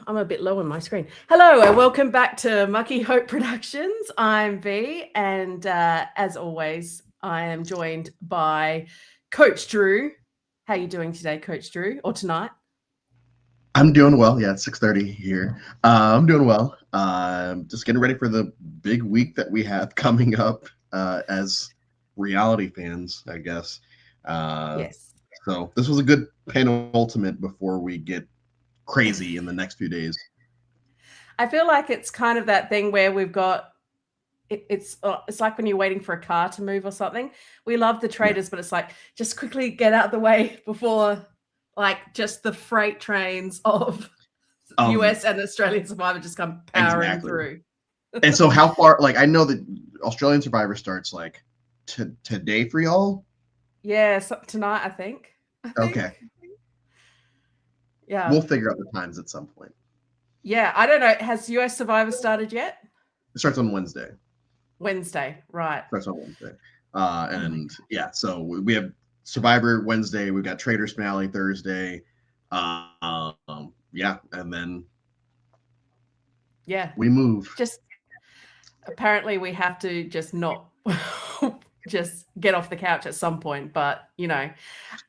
I'm a bit low on my screen. Hello and welcome back to Mucky Hope Productions. I'm V, and as always, I am joined by Coach Drew. How are you doing today, Coach Drew, or tonight? I'm doing well. Yeah, it's 6:30 here. I'm doing well. Just getting ready for the big week that we have coming up as reality fans, I guess. Uh, Yes. so this was a good penultimate before we get crazy in the next few days. I feel like it's kind of that thing where we've got it's like when you're waiting for a car to move or something. We love the Yeah. Traitors, but it's like just quickly get out the way before like just the freight trains of Um, US and Australian Survivor just come powering exactly. through. And so how far, like, I know that Australian Survivor starts like today for y'all. Yeah, so tonight I think. Okay. Yeah. We'll figure out the times at some point. Yeah, I don't know. Has US Survivor started yet? It starts on Wednesday. Wednesday, right. Starts on Wednesday. Oh my And yeah, so we have Survivor Wednesday. We've got Traitors finale Thursday. Yeah, and then yeah. we move. Just apparently we have to just not just get off the couch at some point, but you know, Yeah,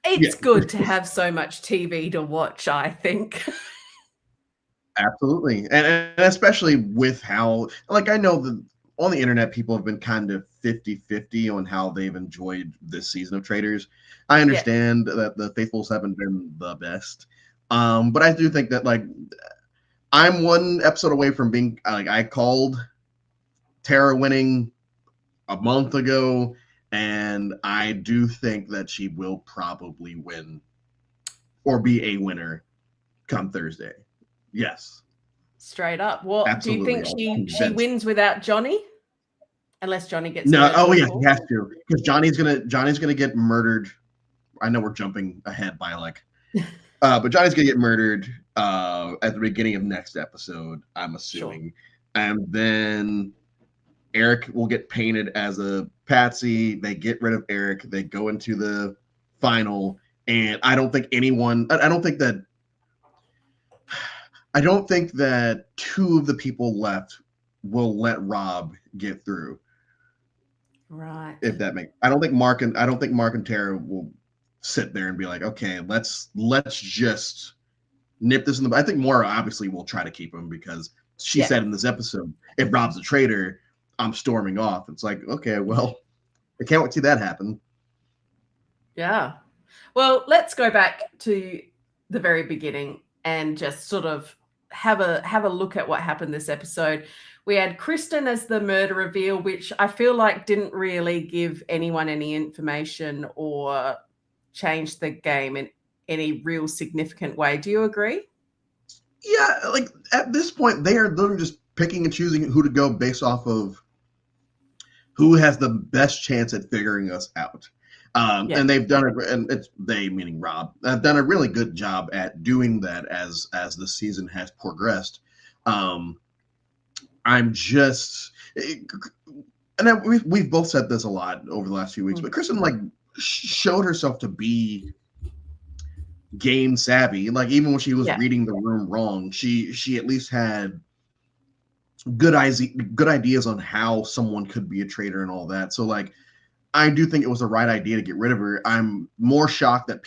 it's good to have so much TV to watch, I think. absolutely. And especially with how, like, I know that on the internet, people have been kind of 50-50 on how they've enjoyed this season of Traitors. I Yeah. understand that the Faithfuls haven't been the best. But I do think that, like, I'm one episode away from being, like, I called Tara winning a month ago, and I do think that she will probably win or be a winner come Thursday. Yes, Straight up. What do you absolutely. think I'm she convinced. wins without Johnny? Unless Johnny gets No, murdered, oh of yeah, he course. has to because Johnny's gonna get murdered. I know we're jumping ahead by like, but Johnny's gonna get murdered at the beginning of next episode. I'm Sure. assuming, and then Eric will get painted as a patsy. They get rid of Eric. They go into the final, and I don't think anyone. I don't think that two of the people left will let Rob get through. Right. If that makes, I don't think Mark and Tara will sit there and be like, okay, let's just nip this in the. I think Maura obviously will try to keep him because she Yeah. said in this episode, if Rob's a traitor, I'm storming off. It's like, okay, well, I can't wait to see that happen. Yeah. Well, let's go back to the very beginning and just sort of have a look at what happened this episode. We had Kristen as the murder reveal, which I feel like didn't really give anyone any information or change the game in any real significant way. Do you agree? Yeah, like at this point, they are literally just picking and choosing who to go based off of who has the best chance at figuring us out. Yeah. And they've done it, and it's they meaning Rob. Have done a really good job at doing that as the season has progressed. Um, I'm just, and we've both said this a lot over the last few weeks, but Kristen like showed herself to be game savvy. Like even when she was Yeah. reading the room wrong, she at least had good ideas on how someone could be a traitor and all that. So like I do think it was the right idea to get rid of her. I'm more shocked that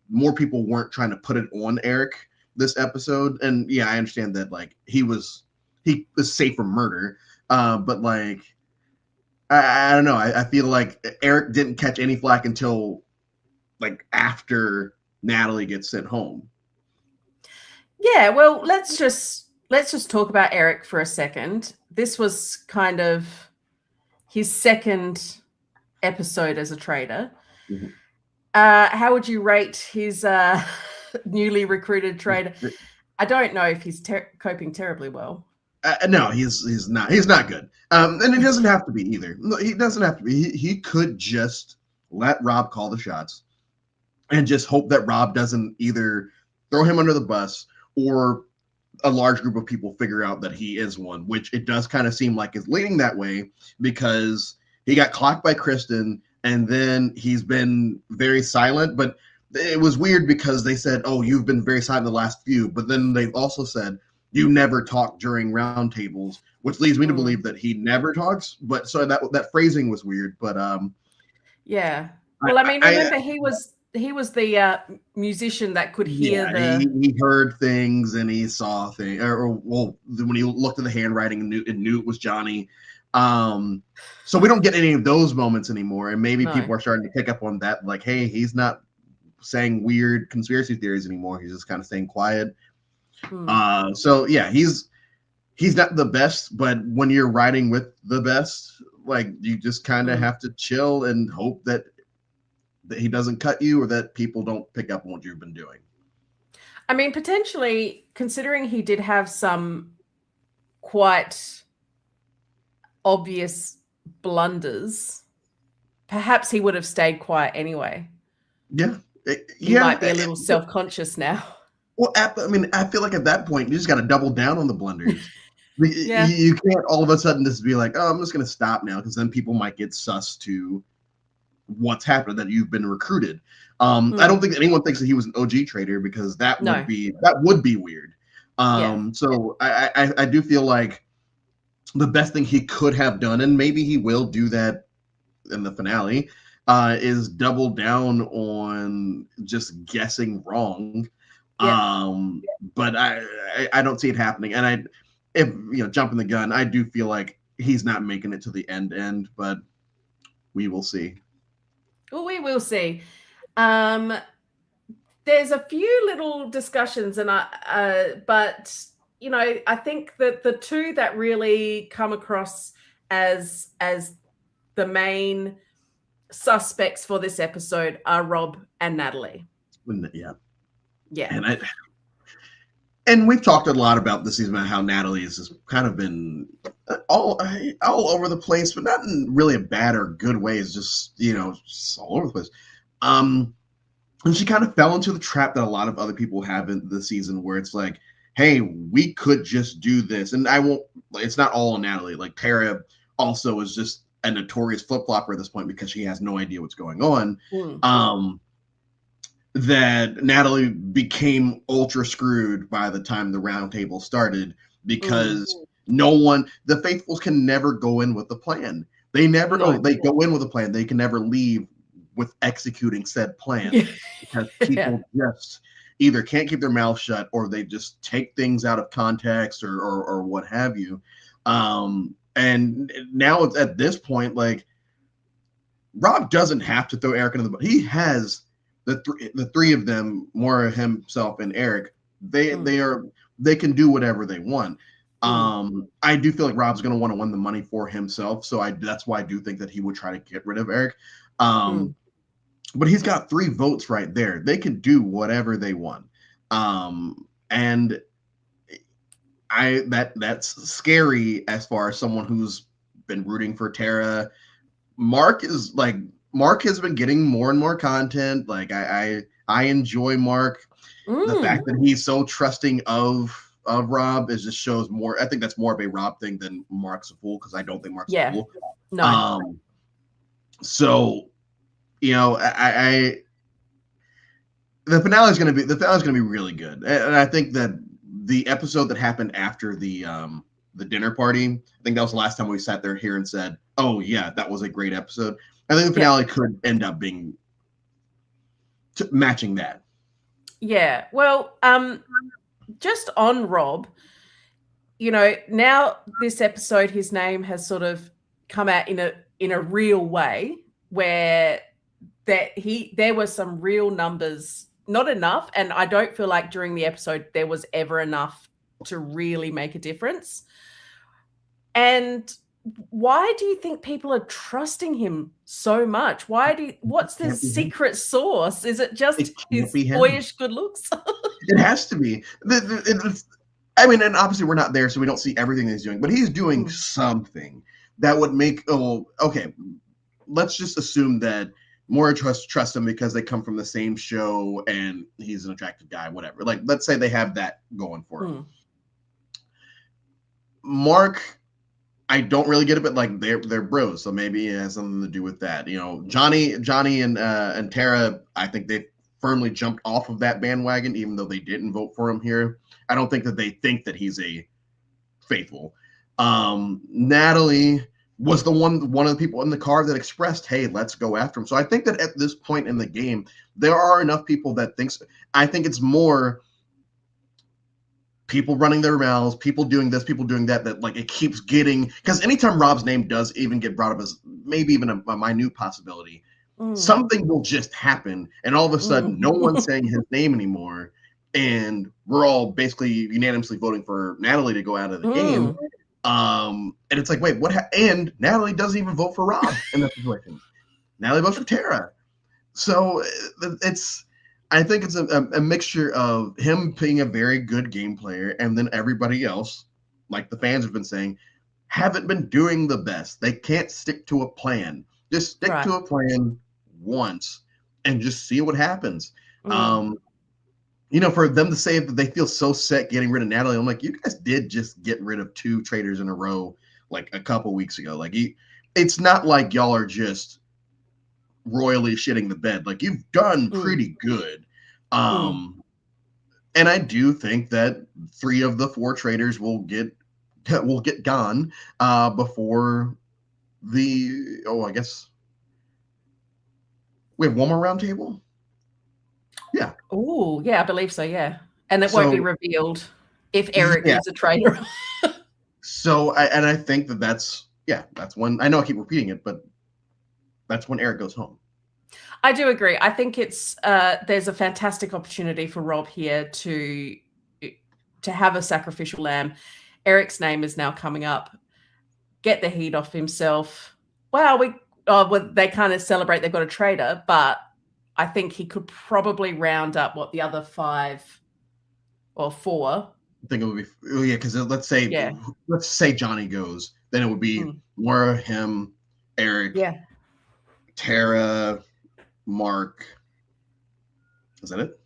more people weren't trying to put it on Eric this episode. And yeah, I understand that like he was safe from murder. But like I don't know. I feel like Eric didn't catch any flack until like after Natalie gets sent home. Yeah, well, let's just talk about Eric for a second. This was kind of his second episode as a trader. Mhm. How would you rate his newly recruited trader? I don't know if he's coping terribly well. No, he's not good. And it doesn't have to be either. No, he doesn't have to be. He could just let Rob call the shots and just hope that Rob doesn't either throw him under the bus or a large group of people figure out that he is one, which it does kind of seem like is leaning that way because he got clocked by Kristen and then he's been very silent. But it was weird because they said, oh, you've been very silent the last few. But then they also said, you never talk during roundtables, which leads me to Mm. believe that he never talks. But so that phrasing was weird. But Yeah. I, Well, I mean, I remember he was the musician that could hear yeah, the. he heard things and he saw things, or well, when he looked at the handwriting and knew it was Johnny. So we don't get any of those moments anymore, and maybe No. people are starting to pick up on that, like, hey, he's not saying weird conspiracy theories anymore. He's just kind of staying quiet. Mm. So yeah, he's not the best, but when you're riding with the best, like you just kind of Mm. have to chill and hope that he doesn't cut you or that people don't pick up on what you've been doing. I mean, potentially, considering he did have some quite obvious blunders, perhaps he would have stayed quiet anyway. Yeah. He Yeah. might be a little self-conscious now. Well, I mean, I feel like at that point, you just got to double down on the blunders. Yeah. You can't all of a sudden just be like, oh, I'm just going to stop now, because then people might get sus to what's happened, that you've been recruited. I don't think anyone thinks that he was an OG trader, because No. that would be weird. Yeah. So I do feel like the best thing he could have done, and maybe he will do that in the finale, is double down on just guessing wrong. Yep. But I don't see it happening. And if jumping the gun, I do feel like he's not making it to the end, but we will see. Well, we will see. Um, there's a few little discussions, but I think that the two that really come across as the main suspects for this episode are Rob and Natalie. Yeah. Yeah. And we've talked a lot about this season, about how Natalie has kind of been all over the place, but not in really a bad or good way. It's just just all over the place. And she kind of fell into the trap that a lot of other people have in the season, where it's like, hey, we could just do this. And I won't, it's not all on Natalie. Like Tara also is just a notorious flip flopper at this point, because she has no idea what's going on. That Natalie became ultra screwed by the time the round table started, because the faithfuls can never go in with a plan. They never, they go in with a plan. They can never leave with executing said plan, because people just either can't keep their mouth shut, or they just take things out of context, or what have you. And now it's at this point, like, Rob doesn't have to throw Eric into the boat. He has the three of them, Maura, himself, and Eric. They can do whatever they want. I do feel like Rob's going to want to win the money for himself, so that's why I do think that he would try to get rid of Eric. But he's got 3 votes right there. They can do whatever they want. And that's scary as far as someone who's been rooting for Tara. Mark has been getting more and more content. Like I enjoy Mark. The fact that he's so trusting of Rob just shows more. I think that's more of a Rob thing than Mark's a fool, because I don't think Mark's a fool. No. So the finale is going to be really good, and I think that the episode that happened after the dinner party, I think that was the last time we sat there here and said, oh yeah, that was a great episode. I think the finale could end up being matching that. Yeah. Well, just on Rob, now this episode, his name has sort of come out in a real way, where there were some real numbers, not enough, and I don't feel like during the episode there was ever enough to really make a difference. And why do you think people are trusting him so much? What's the secret sauce? Is it just his boyish good looks? It has to be. I mean, and obviously we're not there, so we don't see everything he's doing, but he's doing something that would make, okay, let's just assume that Maura trusts him because they come from the same show and he's an attractive guy, whatever. Like, let's say they have that going for him. Mark, I don't really get it, but like they're bros, so maybe it has something to do with that. Johnny and Tara, I think they firmly jumped off of that bandwagon, even though they didn't vote for him here. I don't think that they think that he's a faithful. Natalie was one of the people in the car that expressed, hey, let's go after him. So I think that at this point in the game, there are enough people that thinks. I think it's more people running their mouths, people doing this, people doing that, that like it keeps getting, because anytime Rob's name does even get brought up as maybe even a minute possibility, something will just happen, and all of a sudden no one's saying his name anymore, and we're all basically unanimously voting for Natalie to go out of the game. And it's like, wait, what? And Natalie doesn't even vote for Rob in that situation. Natalie votes for Tara. So I think it's a mixture of him being a very good game player, and then everybody else, like the fans have been saying, haven't been doing the best. They can't stick to a plan. Just stick to a plan once and just see what happens. For them to say that they feel so set getting rid of Natalie, I'm like, you guys did just get rid of 2 traitors in a row like a couple weeks ago. Like, it's not like y'all are just royally shitting the bed. Like, you've done pretty good. And I do think that 3 of the 4 traitors will get gone before I guess we have one more round table. Yeah. Oh, yeah, I believe so. Yeah, and it won't be revealed if Eric is a traitor. So I think that's when, I know I keep repeating it, but that's when Eric goes home. I do agree. I think it's there's a fantastic opportunity for Rob here to have a sacrificial lamb. Eric's name is now coming up. Get the heat off himself. Wow, they kind of celebrate they've got a traitor, but I think he could probably round up the other 5 or 4. I think it would be because let's say Johnny goes, then it would be Laura, him, Eric, Tara, Mark. Is that it?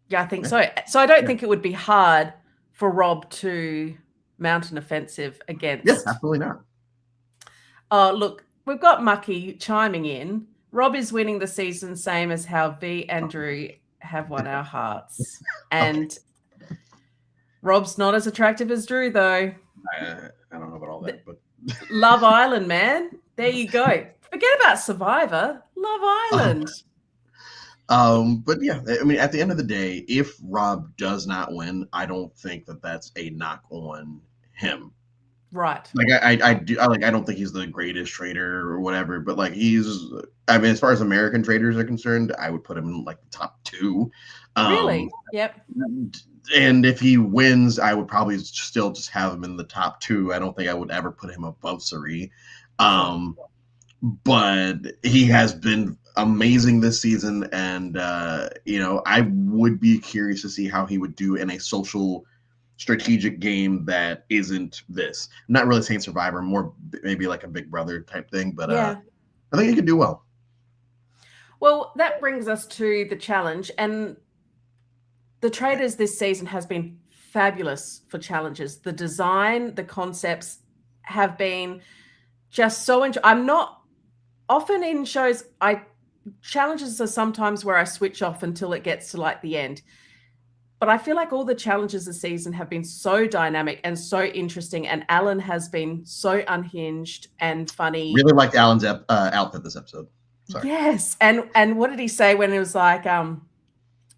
Yeah, I think so. So I don't think it would be hard for Rob to mount an offensive against. Yes, absolutely not. Look, we've got Mucky chiming in. Rob is winning the season, same as how V and Drew have won our hearts. And Rob's not as attractive as Drew, though. I don't know about all that, but Love Island, man. There you go. Forget about Survivor. Love Island. But yeah, I mean, at the end of the day, if Rob does not win, I don't think that that's a knock on him. Right. Like I don't think he's the greatest traitor or whatever, but like as far as American traders are concerned, I would put him in like the top 2. Really? Yep. And if he wins, I would probably still just have him in the top 2. I don't think I would ever put him above Suri. But he has been amazing this season, and I would be curious to see how he would do in a social strategic game that isn't this. I'm not really saying Survivor, more maybe like a Big Brother type thing, but I think he could do well. Well, that brings us to the challenge, and the Traitors this season has been fabulous for challenges. The design, the concepts have been just so I'm not often in shows, challenges are sometimes where I switch off until it gets to like the end. But I feel like all the challenges this season have been so dynamic and so interesting, and Alan has been so unhinged and funny. Really liked Alan's outfit this episode. Sorry. Yes, and what did he say when it was like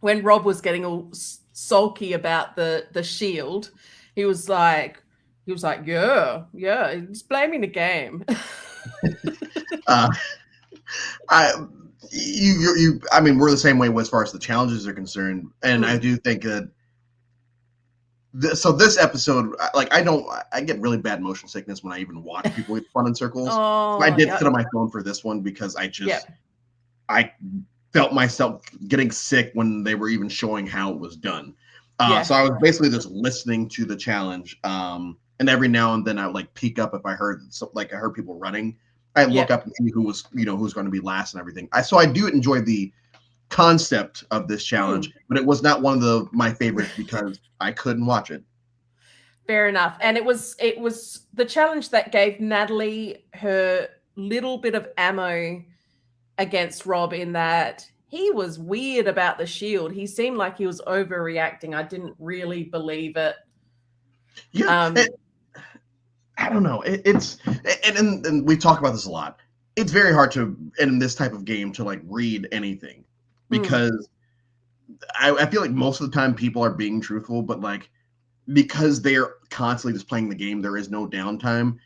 when Rob was getting all sulky about the shield? He was like, yeah, he's blaming the game. I mean, we're the same way as far as the challenges are concerned, and I do think that. So this episode, like, I get really bad motion sickness when I even watch people get spun in circles. I did sit on my phone for this one because I felt myself getting sick when they were even showing how it was done. So I was basically just listening to the challenge, and every now and then I would like peek up if I heard people running. I look up and see who's going to be last and everything. So I do enjoy the concept of this challenge, but it was not one of my favorites because I couldn't watch it. Fair enough. And it was the challenge that gave Natalie her little bit of ammo against Rob, in that he was weird about the shield. He seemed like he was overreacting. I didn't really believe it. Yeah, I don't know. It's and we talk about this a lot. It's very hard to in this type of game to like read anything because I feel like most of the time people are being truthful, but like because they're constantly just playing the game, there is no downtime.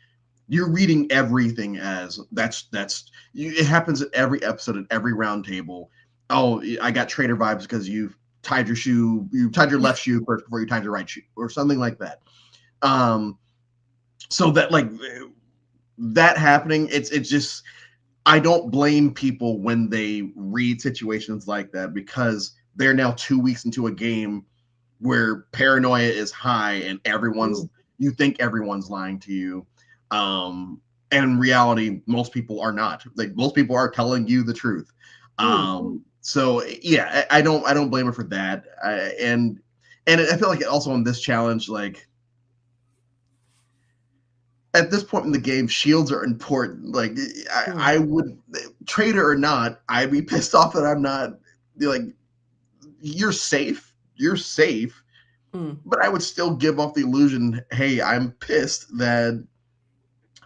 You're reading everything as it happens at every episode, at every round table. Oh, I got traitor vibes because you tied your left shoe first before you tied your right shoe, or something like that. So that like that happening, it's just I don't blame people when they read situations like that because they're now 2 weeks into a game where paranoia is high and you think everyone's lying to you. And in reality, most people are not. Like most people are telling you the truth. So yeah, I don't blame her for that. And I feel like also on this challenge, like at this point in the game, shields are important. Like I would, traitor or not, I'd be pissed off that I'm not like you're safe. You're safe. But I would still give off the illusion, hey, I'm pissed that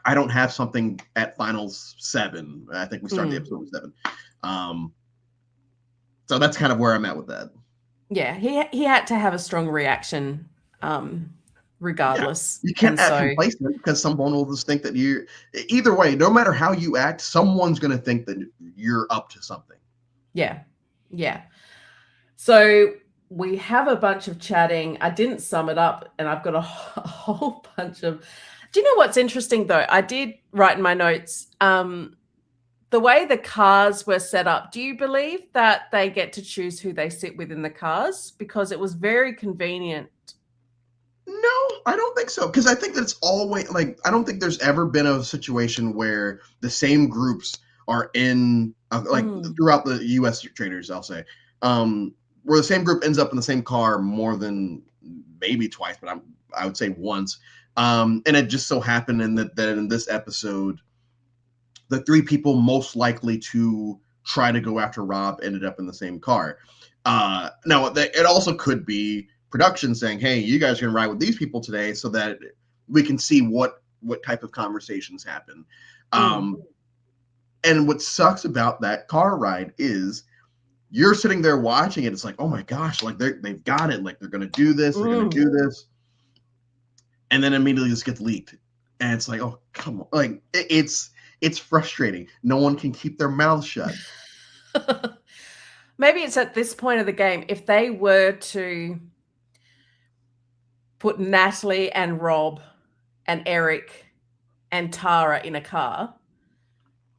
I don't have something at finals 7. I think we started the episode with 7. So that's kind of where I'm at with that. Yeah, he had to have a strong reaction, regardless. Yeah. You can't act so complacent because someone will just think that you. Either way, no matter how you act, someone's going to think that you're up to something. Yeah, yeah. So we have a bunch of chatting. I didn't sum it up, and I've got a whole bunch of. Do you know what's interesting though? I did write in my notes. The way the cars were set up, do you believe that they get to choose who they sit with in the cars? Because it was very convenient. No, I don't think so. Because I think that it's always like I don't think there's ever been a situation where the same groups are in like throughout the U.S. Traitors. I'll say where the same group ends up in the same car more than maybe twice, but I would say once. And it just so happened that in this episode, the 3 people most likely to try to go after Rob ended up in the same car. Now, it also could be production saying, hey, you guys are going to ride with these people today so that we can see what type of conversations happen. And what sucks about that car ride is you're sitting there watching it. It's like, oh my gosh, like they've got it. Like they're going to do this. They're going to do this. And then immediately this gets leaked. And it's like, oh, come on. Like it's frustrating. No one can keep their mouths shut. Maybe it's at this point of the game, if they were to put Natalie and Rob and Eric and Tara in a car,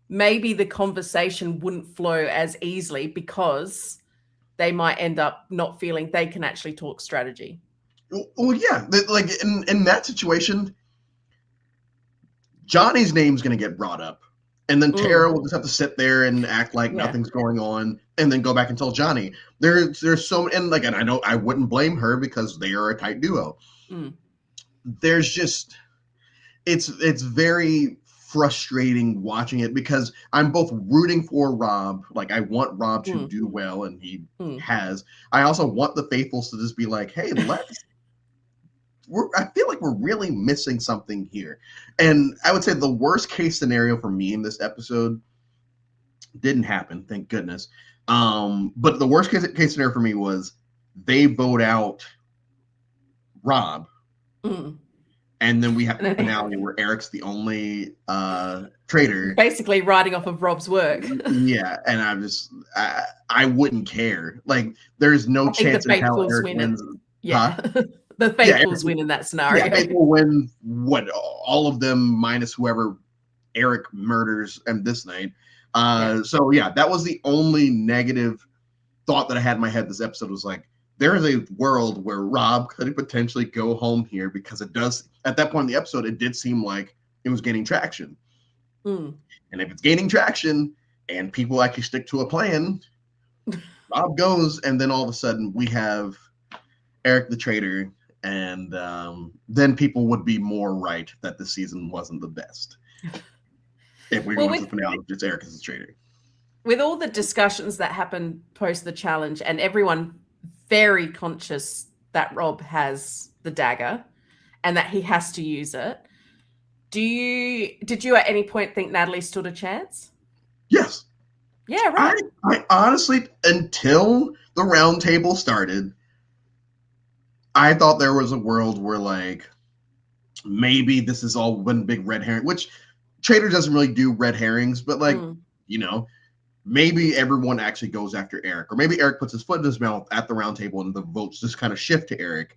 maybe the conversation wouldn't flow as easily because they might end up not feeling they can actually talk strategy. Well, yeah, like in that situation, Johnny's name's going to get brought up. And then Tara will just have to sit there and act like nothing's going on, and then go back and tell Johnny. There's so and like, and I know I wouldn't blame her because they are a tight duo. There's just it's very frustrating watching it because I'm both rooting for Rob, like I want Rob to do well, and he has. I also want the faithfuls to just be like, hey, I feel like we're really missing something here. And I would say the worst case scenario for me in this episode didn't happen, thank goodness. But the worst case scenario for me was they vote out Rob. And then we have the finale where Eric's the only traitor. Basically riding off of Rob's work. Yeah, and I wouldn't care. Like, there's no chance in hell Eric wins. Yeah. The faithfuls win in that scenario. Yeah, faithful win all of them minus whoever Eric murders and this night. So yeah, that was the only negative thought that I had in my head this episode was like, there is a world where Rob could potentially go home here because it does, at that point in the episode, it did seem like it was gaining traction. And if it's gaining traction and people actually stick to a plan, Rob goes, and then all of a sudden we have Eric the traitor, and then people would be more right that the season wasn't the best. If we go into the finale, it's Eric as the traitor. with all the discussions that happened post the challenge and everyone very conscious that Rob has the dagger and that he has to use it, did you at any point think Natalie stood a chance? Yes. Yeah, right. I honestly, until the round table started, I thought there was a world where like maybe this is all one big red herring, which Trader doesn't really do red herrings, but like, you know, maybe everyone actually goes after Eric, or maybe Eric puts his foot in his mouth at the round table and the votes just kind of shift to Eric,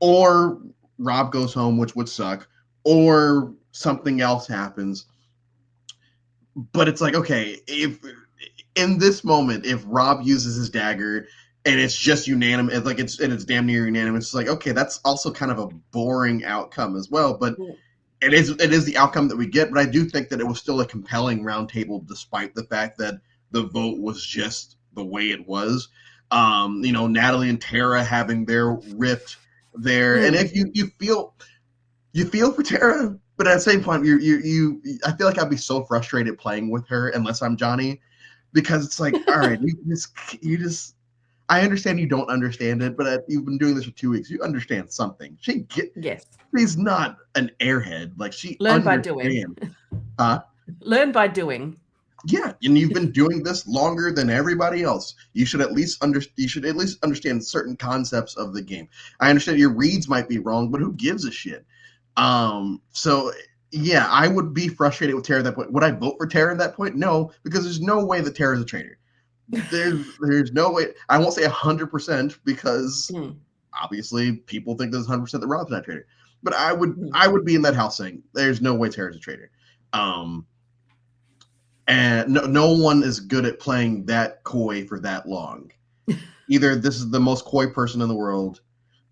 or Rob goes home, which would suck, or something else happens. But it's like, okay, if in this moment, if Rob uses his dagger and it's just unanimous, like it's damn near unanimous, it's like, okay, that's also kind of a boring outcome as well. But it is the outcome that we get. But I do think that it was still a compelling roundtable, despite the fact that the vote was just the way it was. Natalie and Tara having their rift there, and if you feel for Tara, but at the same point, I feel like I'd be so frustrated playing with her unless I'm Johnny, because it's like, all right, you just. I understand you don't understand it, but you've been doing this for 2 weeks. You understand something. Yes. She's not an airhead. Like she Learn by doing. understands. Huh? Learn by doing. Yeah, and you've been doing this longer than everybody else. You should at least understand certain concepts of the game. I understand your reads might be wrong, but who gives a shit? So yeah, I would be frustrated with Tara at that point. Would I vote for Tara at that point? No, because there's no way that Tara is a traitor. There's no way. I won't say 100% because obviously people think there's 100% that Rob's not a traitor. But I would be in that house saying there's no way Tara's a traitor. And no one is good at playing that coy for that long. Either this is the most coy person in the world,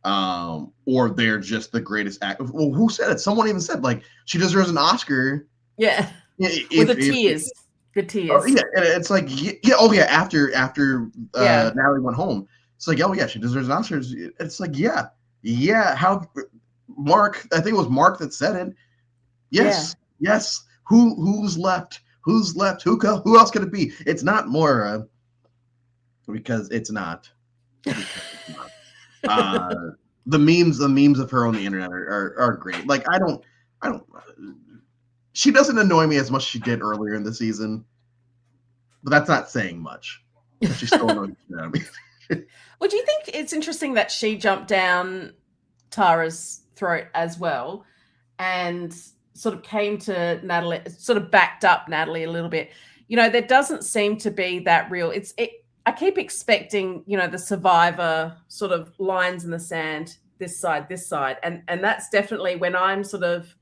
or they're just the greatest actor. Well, who said it? Someone even said like she deserves an Oscar. Yeah, with the tears. The tears. Oh, yeah, and it's like After Natalie went home, it's like, oh yeah, she deserves an Oscar. It's like yeah. How Mark? I think it was Mark that said it. Yes. Who's left? Who's left? Who else could it be? It's not Moira, because it's not. The memes of her on the internet are great. Like I don't. She doesn't annoy me as much as she did earlier in the season, but that's not saying much. She's still annoying me. Well, do you think it's interesting that she jumped down Tara's throat as well, and sort of came to Natalie, sort of backed up Natalie a little bit? There doesn't seem to be that real. I keep expecting, the survivor sort of lines in the sand, this side, and that's definitely when I'm sort of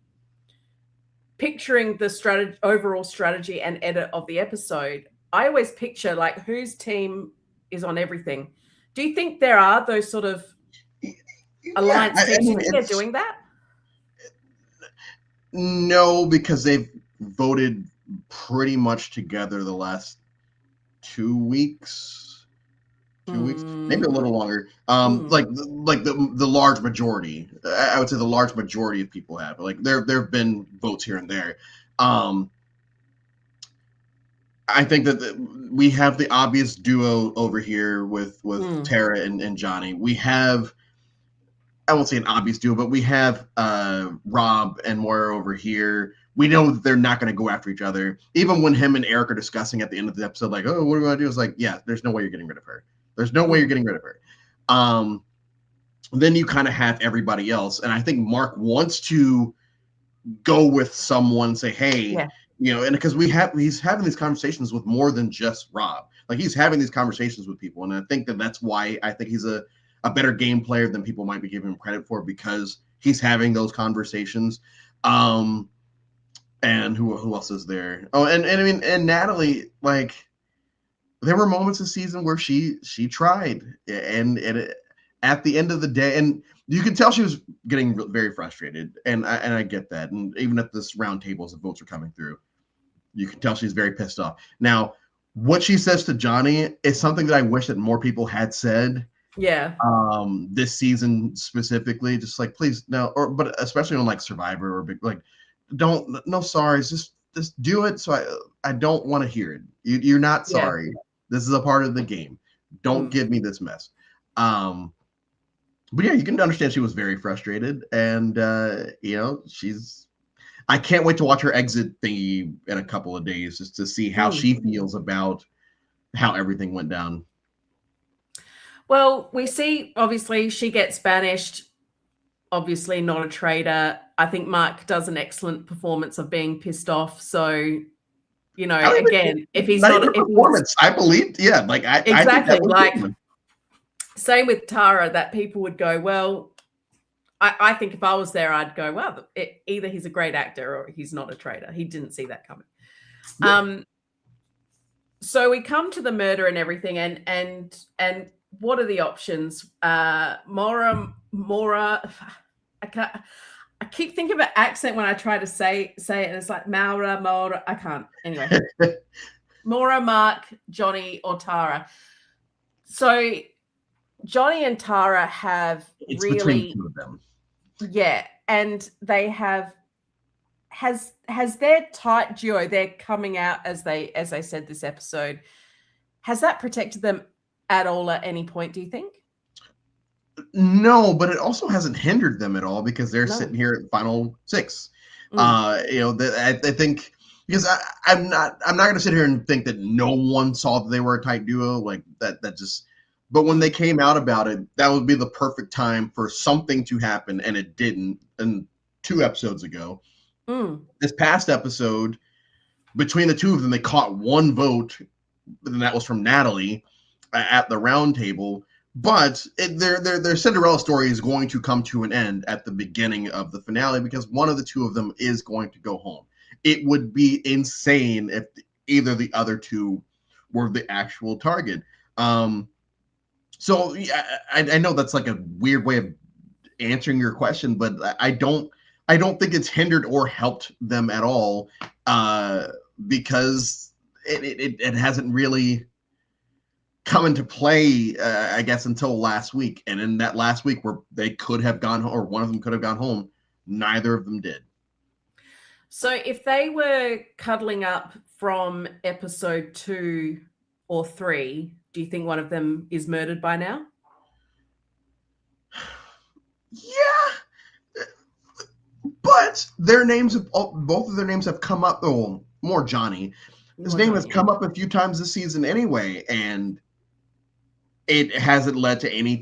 picturing the overall strategy and edit of the episode. I always picture like whose team is on everything. Do you think there are those sort of alliance teams? Do you think they're doing that? No, because they've voted pretty much together the last 2 weeks. 2 weeks, maybe a little longer. Like the large majority. I would say the large majority of people have. Like there have been votes here and there. I think that we have the obvious duo over here with Tara and Johnny. We have, I won't say an obvious duo, but we have Rob and Moira over here. We know that they're not going to go after each other. Even when him and Eric are discussing at the end of the episode, like, oh, what are we going to do? It's like, yeah, there's no way you're getting rid of her. There's no way you're getting rid of her. Then you kind of have everybody else. And I think Mark wants to go with someone, say, hey, and because he's having these conversations with more than just Rob. Like he's having these conversations with people. And I think that's why I think he's a better game player than people might be giving him credit for, because he's having those conversations. And who else is there? Oh, and I mean, and Natalie, like, there were moments this season where she tried, and at the end of the day, and you could tell she was getting very frustrated, and I get that. And even at this round table, as the votes are coming through, you can tell she's very pissed off. Now, what she says to Johnny is something that I wish that more people had said. Yeah. This season specifically, just like, please no, but especially on like Survivor or big, like, no sorries, just do it. So I don't want to hear it. You're not Yeah. sorry. This is a part of the game. Don't give me this mess. But yeah, you can understand she was very frustrated, and I can't wait to watch her exit thingy in a couple of days just to see how she feels about how everything went down. Well, we see obviously she gets banished. Obviously not a traitor. I think Mark does an excellent performance of being pissed off. So, again, if he's not not, even if performance, I believe, yeah, like I think exactly that was like good. Same with Tara, that people would go, well, I think if I was there, I'd go, well, either he's a great actor or he's not a traitor. He didn't see that coming. Yeah. So we come to the murder and everything, and what are the options? Mora, I keep thinking of an accent when I try to say it, and it's like Mora. I can't. Anyway, Mora, Mark, Johnny, or Tara. So Johnny and Tara have it's really between the two of them. Yeah, and they have has their tight duo, they're coming out as they said this episode, has that protected them at all at any point, do you think? No, but it also hasn't hindered them at all because they're sitting here at final 6. I think because I'm not going to sit here and think that no one saw that they were a tight duo like that. That just, but when they came out about it, that would be the perfect time for something to happen, and it didn't. And 2 episodes ago, this past episode, between the two of them, they caught 1 vote, and that was from Natalie at the round table. But their Cinderella story is going to come to an end at the beginning of the finale because one of the two of them is going to go home. It would be insane if either the other two were the actual target. So yeah, I know that's like a weird way of answering your question, but I don't think it's hindered or helped them at all because it hasn't really come into play, I guess, until last week. And in that last week where they could have gone home, or one of them could have gone home, neither of them did. So if they were cuddling up from episode 2 or 3, do you think one of them is murdered by now? Yeah. But their names, both of their names have come up. Oh, more Johnny. His name has come up a few times this season anyway, and it hasn't led to any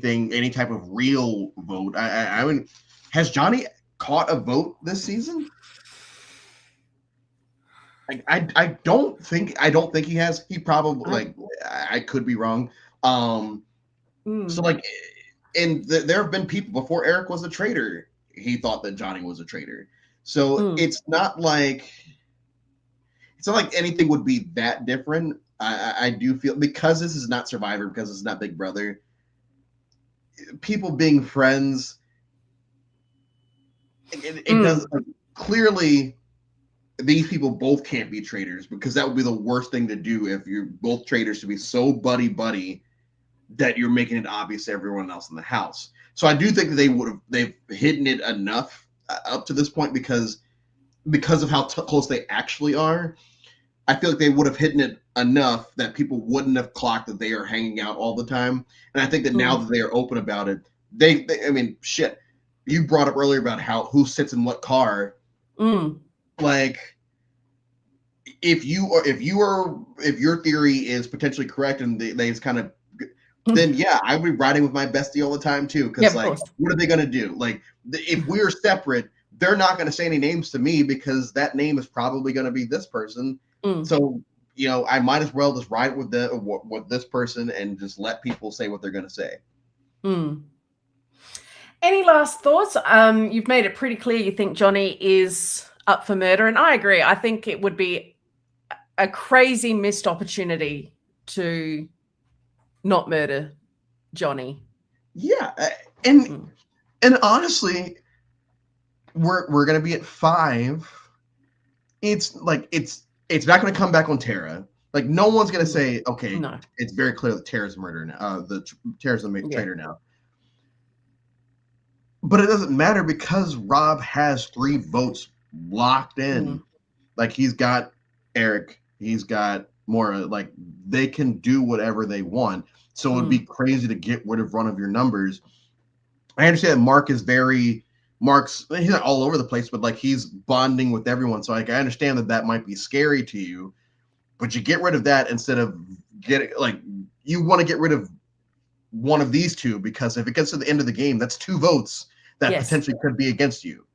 type of real vote. I mean, has Johnny caught a vote this season? I don't think he has. He probably I could be wrong. So like, and there have been people before Eric was a traitor. He thought that Johnny was a traitor. So it's not like anything would be that different. I do feel because this is not Survivor, because it's not Big Brother, people being friends, it does clearly. These people both can't be traitors because that would be the worst thing to do if you're both traitors, to be so buddy that you're making it obvious to everyone else in the house. So I do think that they've hidden it enough up to this point because of how close they actually are. I feel like they would have hidden it enough that people wouldn't have clocked that they are hanging out all the time. And I think that now that they are open about it, they I mean, shit. You brought up earlier about who sits in what car. Like, if your theory is potentially correct and they just kind of, then yeah, I would be riding with my bestie all the time too. Because what are they gonna do? Like, if we're separate, they're not gonna say any names to me because that name is probably gonna be this person. So I might as well just ride with this person and just let people say what they're gonna say. Any last thoughts? You've made it pretty clear you think Johnny is up for murder, and I agree. I think it would be a crazy missed opportunity to not murder Johnny. Yeah, and honestly, we're gonna be at 5. It's like it's not gonna come back on Tara. Like, no one's gonna say, okay, it's very clear that Tara's murder now. Tara's the traitor now. But it doesn't matter because Rob has 3 votes locked in. Like, he's got Eric, he's got More like they can do whatever they want. So it would be crazy to get rid of one of your numbers. I understand Mark's he's not all over the place, but like he's bonding with everyone. So like I understand that might be scary to you, but you get rid of that instead of you want to get rid of one of these two, because if it gets to the end of the game, that's 2 votes that potentially could be against you.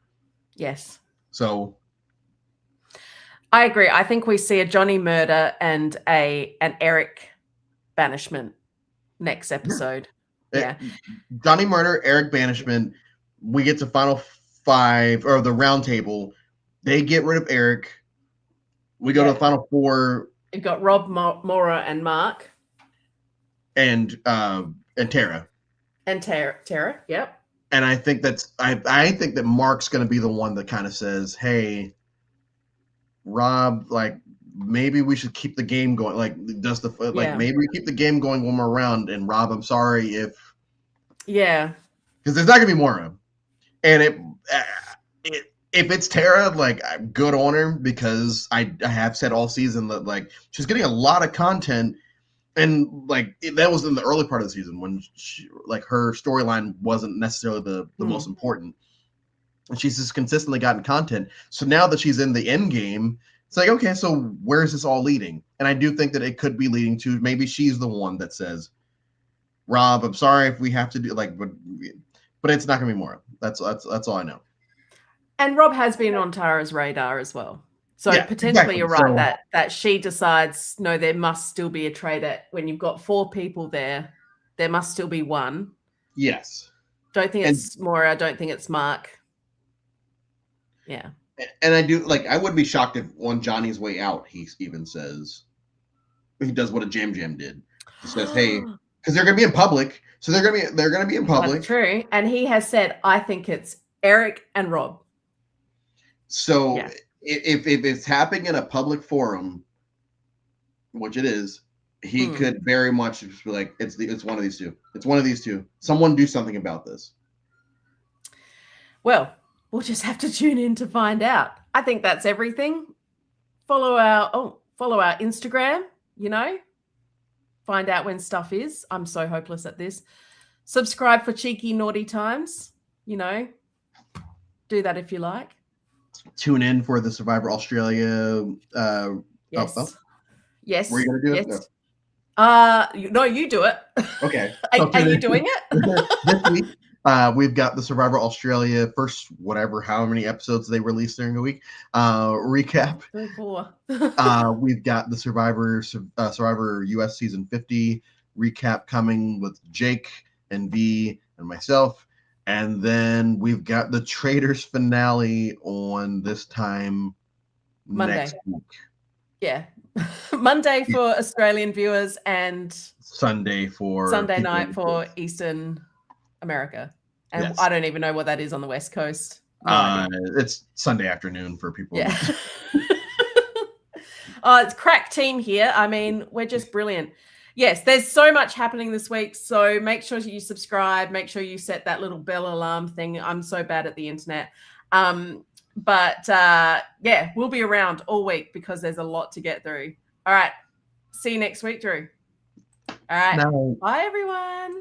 Yes. So I agree. I think we see a Johnny murder and an Eric banishment next episode. Yeah. Johnny murder, Eric banishment. We get to final 5 or the round table. They get rid of Eric. We go to the final 4. You've got Rob, Maura, and Mark. And Tara. And Tara, yep. And I think I think that Mark's going to be the one that kind of says, "Hey, Rob, like maybe we should keep the game going. Like maybe we keep the game going one more round." And Rob, I'm sorry if because there's not going to be more of them. And if it's Tara, like good on her, because I have said all season that like she's getting a lot of content. And like that was in the early part of the season when her storyline wasn't necessarily the most important, and she's just consistently gotten content. So now that she's in the end game, it's like, okay, so where is this all leading? And I do think that it could be leading to maybe she's the one that says, "Rob, I'm sorry if we have to do but it's not gonna be more." That's all I know. And Rob has been on Tara's radar as well. So potentially you're right that she decides, no, there must still be a traitor. When you've got 4 people there must still be one. Yes. Don't think it's Maura. Don't think it's Mark. Yeah. And I do I wouldn't be shocked if on Johnny's way out, he even says, he does what a Jam did. He says, "Hey," because they're going to be in public. So they're going to be in public. That's true. And he has said, "I think it's Eric and Rob." So if it's happening in a public forum, which it is, he could very much just be like, it's one of these two. It's one of these two. Someone do something about this. Well, we'll just have to tune in to find out. I think that's everything. Follow our Instagram, find out when stuff is. I'm so hopeless at this. Subscribe for cheeky naughty times, do that if you like. Tune in for the Survivor Australia. Yes. Yes. Were you going to do it? No, you do it. Okay. Are you doing it? This week, we've got the Survivor Australia first, how many episodes they released during the week, recap. 4. We've got the Survivor US season 50 recap coming with Jake and V and myself. And then we've got the Traitors finale on this time Monday. Next week. Yeah. Monday for Australian viewers and Sunday night for Eastern America. And I don't even know what that is on the West Coast. It's Sunday afternoon for people. Yeah. It's crack team here. I mean, we're just brilliant. Yes, there's so much happening this week. So make sure you subscribe. Make sure you set that little bell alarm thing. I'm so bad at the internet. But we'll be around all week because there's a lot to get through. All right. See you next week, Drew. All right. No. Bye, everyone.